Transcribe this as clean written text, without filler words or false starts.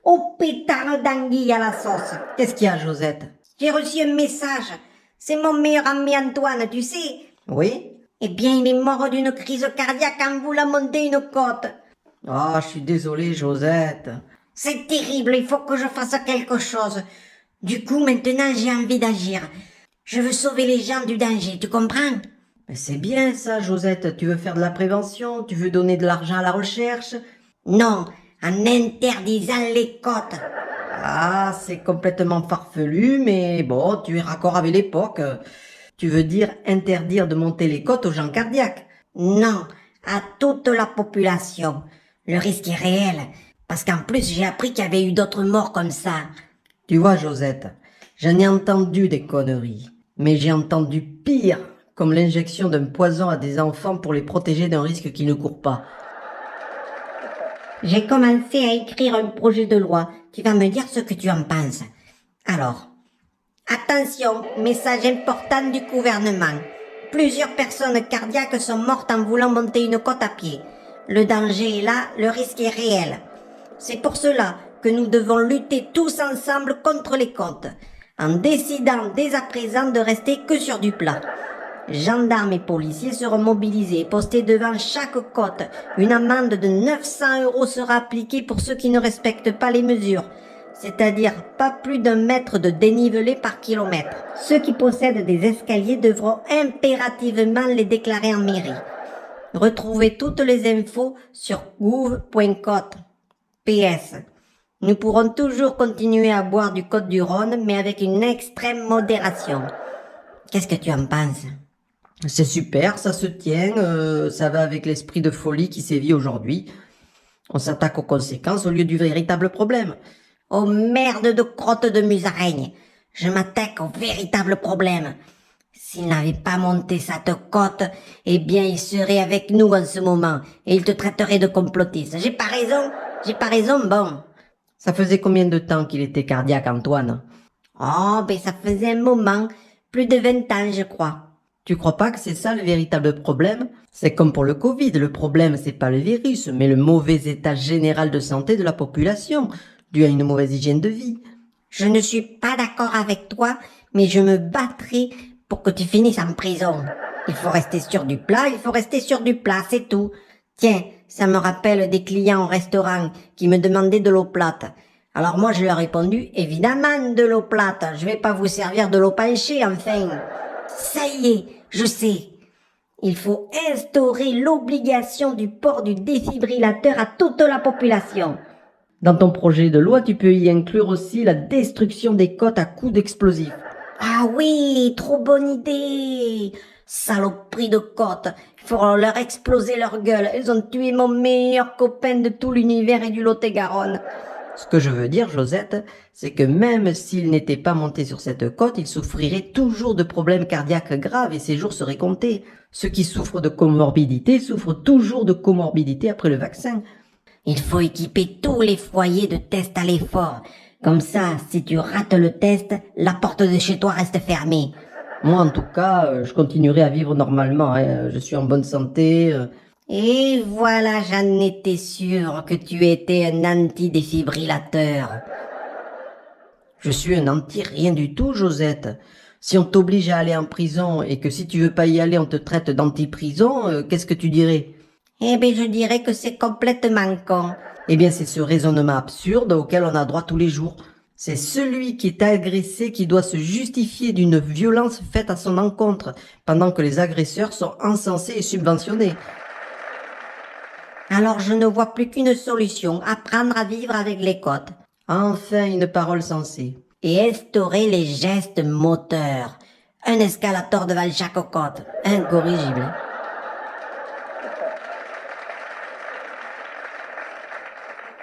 au pétard d'anguille à la sauce. Qu'est-ce qu'il y a, Josette? J'ai reçu un message. C'est mon meilleur ami Antoine, tu sais. Oui? Eh bien, il est mort d'une crise cardiaque en voulant monter une côte. Ah, je suis désolé, Josette. C'est terrible, il faut que je fasse quelque chose. Du coup, maintenant, j'ai envie d'agir. Je veux sauver les gens du danger, tu comprends? Mais c'est bien ça, Josette. Tu veux faire de la prévention, tu veux donner de l'argent à la recherche. Non, en interdisant les côtes. Ah, c'est complètement farfelu, mais bon, tu es raccord avec l'époque. Tu veux dire interdire de monter les côtes aux gens cardiaques? Non, à toute la population. Le risque est réel, parce qu'en plus j'ai appris qu'il y avait eu d'autres morts comme ça. Tu vois, Josette, j'en ai entendu des conneries, mais j'ai entendu pire, comme l'injection d'un poison à des enfants pour les protéger d'un risque qu'ils ne courent pas. J'ai commencé à écrire un projet de loi. Tu vas me dire ce que tu en penses. Alors, attention, message important du gouvernement. Plusieurs personnes cardiaques sont mortes en voulant monter une côte à pied. Le danger est là, le risque est réel. C'est pour cela que nous devons lutter tous ensemble contre les côtes, en décidant dès à présent de rester que sur du plat. Gendarmes et policiers seront mobilisés et postés devant chaque côte. Une amende de 900 € sera appliquée pour ceux qui ne respectent pas les mesures, c'est-à-dire pas plus d'1 mètre de dénivelé par kilomètre. Ceux qui possèdent des escaliers devront impérativement les déclarer en mairie. Retrouvez toutes les infos sur gouv.côte. PS. Nous pourrons toujours continuer à boire du Côte du Rhône, mais avec une extrême modération. Qu'est-ce que tu en penses? C'est super, ça se tient, ça va avec l'esprit de folie qui sévit aujourd'hui. On s'attaque aux conséquences au lieu du véritable problème. Oh merde de crotte de musaraigne. Je m'attaque au véritable problème. S'il n'avait pas monté cette côte, eh bien il serait avec nous en ce moment, et il te traiterait de complotiste. J'ai pas raison? J'ai pas raison, bon. Ça faisait combien de temps qu'il était cardiaque, Antoine? Oh, ben ça faisait un moment, plus de 20 ans, je crois. Tu crois pas que c'est ça le véritable problème? C'est comme pour le Covid, le problème c'est pas le virus, mais le mauvais état général de santé de la population, dû à une mauvaise hygiène de vie. Je ne suis pas d'accord avec toi, mais je me battrai pour que tu finisses en prison. Il faut rester sur du plat, c'est tout. Tiens, ça me rappelle des clients au restaurant qui me demandaient de l'eau plate. Alors moi je leur ai répondu, évidemment de l'eau plate, je vais pas vous servir de l'eau penchée, enfin. Ça y est, je sais. Il faut instaurer l'obligation du port du défibrillateur à toute la population. Dans ton projet de loi, tu peux y inclure aussi la destruction des côtes à coups d'explosifs. Ah oui, trop bonne idée. Saloperie de côtes, il faut leur exploser leur gueule. Elles ont tué mon meilleur copain de tout l'univers et du Lot-et-Garonne. Ce que je veux dire, Josette, c'est que même s'il n'était pas monté sur cette côte, il souffrirait toujours de problèmes cardiaques graves et ses jours seraient comptés. Ceux qui souffrent de comorbidité souffrent toujours de comorbidité après le vaccin. Il faut équiper tous les foyers de tests à l'effort. Comme ça, si tu rates le test, la porte de chez toi reste fermée. Moi, en tout cas, je continuerai à vivre normalement. Hein. Je suis en bonne santé. Et voilà, j'en étais sûr que tu étais un antidéfibrillateur. Je suis un anti-rien du tout, Josette. Si on t'oblige à aller en prison et que si tu veux pas y aller, on te traite d'anti-prison, qu'est-ce que tu dirais? Eh bien, je dirais que c'est complètement con. Eh bien, c'est ce raisonnement absurde auquel on a droit tous les jours. C'est celui qui est agressé qui doit se justifier d'une violence faite à son encontre, pendant que les agresseurs sont encensés et subventionnés. Alors je ne vois plus qu'une solution, apprendre à vivre avec les côtes. Enfin, une parole sensée. Et instaurer les gestes moteurs. Un escalator devant chaque côte, incorrigible.